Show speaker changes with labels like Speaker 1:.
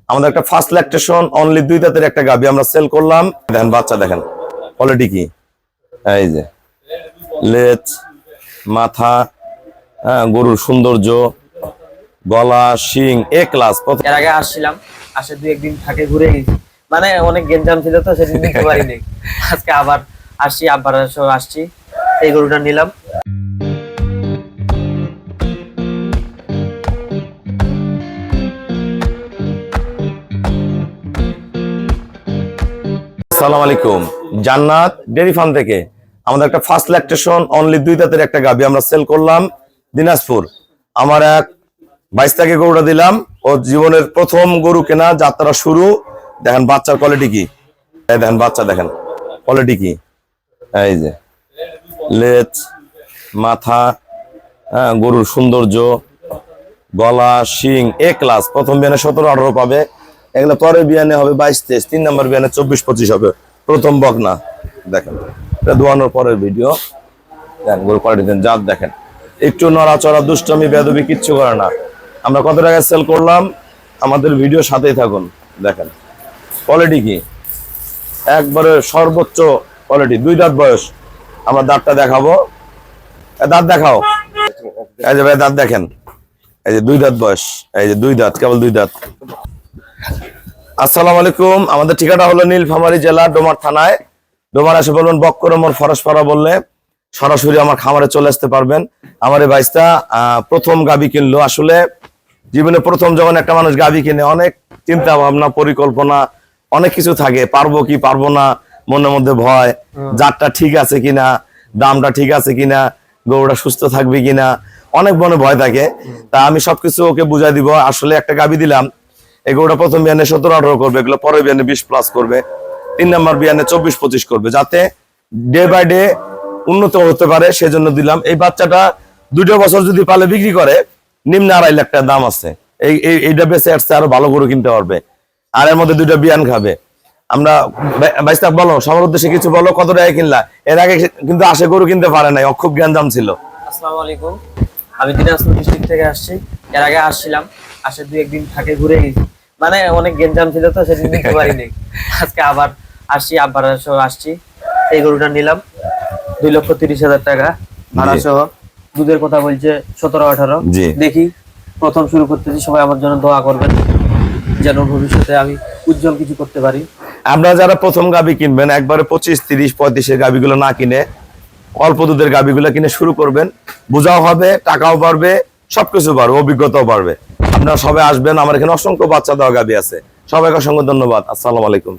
Speaker 1: আমাদের একটা first lactation only 2 দাঁতের একটা গাভী আমরা সেল করলাম। দেখেন বাচ্চা, দেখেন কোয়ালিটি কি, এই যে লেজ, মাথা, গরুর সৌন্দর্য, গলা, শিং এ ক্লাস।
Speaker 2: এর আগে আসছিলাম, আসে 2-1 দিন থাকে ঘুরে গেছি, মানে অনেক গেঞ্জাম ছিল তো সেদিন দিতে পারিনি। আজকে আবার আসছি, আব্বার সহ আসছি, এই গরুটা নিলাম।
Speaker 1: আসসালামু আলাইকুম, জান্নাত ডেয়ারি ফার্ম থেকে আমাদের একটা ফার্স্ট ল্যাকটেশন অনলি 2 দাঁতের একটা গাভী আমরা সেল করলাম দিনাজপুর। আমার এক 22 তারিখে গরুটা দিলাম, ও জীবনের প্রথম গরু কেনা, যাত্রা শুরু। দেখেন বাচ্চার কোয়ালিটি কি, এই দেখেন বাচ্চা, দেখেন কোয়ালিটি কি, এই যে লেজ, মাথা, গরুর সৌন্দর্য, গলা, শিং এ ক্লাস। প্রথম বিয়ানে 17-18 পাবে, এগুলো পরের বিয়ানে হবে 22-23, 3 নম্বর বিয়ানে 24-25 হবে। প্রথম বকনা, দেখেন এটা দোয়ানোর পরের ভিডিও। দেখেন গরু কোয়ালিটি দেন, জাত দেখেন, একটু নড়াচড়া, দুষ্টমি, বেদবি কিচ্ছু করে না। আমরা কত টাকায় সেল করলাম, আমাদের ভিডিও সাথেই থাকুন। দেখেন কোয়ালিটি কি, একবারে সর্বোচ্চ কোয়ালিটি। 2 দাঁত বয়স। আমরা দাঁতটা দেখাবো, দাঁত দেখাও, এই যে ভাই দাঁত দেখেন, এই যে 2 দাঁত বয়স, এই যে 2 দাঁত, কেবল 2 দাঁত। আসসালামু আলাইকুম, আমাদের ঠিকানা হলো নীলফামারী জেলা ডোমার থানায়। ডোমার এসে বলবেন বক্করমর ফরেশপাড়া বললে সরাসরি আমার খামারে চলে আসতে পারবেন। আমার এই ভাইস্তা প্রথম গাভী কিনলো। আসলে জীবনে প্রথম যখন একটা মানুষ গাভী কিনে, অনেক চিন্তা ভাবনা, পরিকল্পনা, অনেক কিছু থাকে। পারবো কি পারবো না, মনের মধ্যে ভয়, জাতটা ঠিক আছে কিনা, দামটা ঠিক আছে কিনা, গরুটা সুস্থ থাকবে কিনা, অনেক মনে ভয় থাকে। তা আমি সবকিছু ওকে বুঝাই দিব। আসলে একটা গাভী দিলাম, এই গরুটা প্রথম বিয়ানে 17-18 করবে, এগুলো পরের বিয়ানে 20+ করবে, 3 নম্বর বিয়ানে 24-25 করবে, যাতে ডে বাই ডে উন্নত হতে পারে, সেজন্য দিলাম। এই বাচ্চাটা 2 বছর যদি পালে বিক্রি করে, নিম্ন 2.5 লাখ টাকা দাম আছে। এইটা বেঁচে আসছে, আরো ভালো গরু কিনতে পারবে, আর এর মধ্যে 2টা বিয়ান খাবে। আমরা ভাইস্তা বলো, সবার উদ্দেশ্যে কিছু বলো, কত টাকা কিনলা? এর আগে কিন্তু আসে গরু কিনতে পারে নাই, খুব জ্ঞানজাম ছিল।
Speaker 2: আসসালামু আলাইকুম, আমি দিনাজপুর ডিস্ট্রিক্ট থেকে আসছি। এর আগে আসছিলাম, আসে 2-1 দিন থাকে ঘুরে গেছি, মানে অনেক গেঞ্জাম ছিল তো সেদিন দিতে পারিনি। আজকে আবার আসছি, আব্বার সহ আসছি, এই গরুটা নিলাম। 2,30,000 টাকা ভাড়া সহ। দুধের কথা বলছে 17-18। দেখি, প্রথম শুরু করতেছি, সবাই আমার জন্য দোয়া করবেন যেন ভবিষ্যতে আমি উজ্জ্বল কিছু করতে পারি।
Speaker 1: আপনারা যারা প্রথম গাভী কিনবেন, একবারে 25, 30, 35 গাভীগুলো না কিনে অল্প দুধের গাভীগুলো কিনে শুরু করবেন। বোঝাও হবে, টাকাও বাড়বে, সবকিছু বাড়বে, অভিজ্ঞতাও বাড়বে। আপনারা সবাই আসবেন, আমার এখানে অসংখ্য বাচ্চা দেওয়া গাভী আছে। সবাইকে অসংখ্য ধন্যবাদ। আসসালামু আলাইকুম।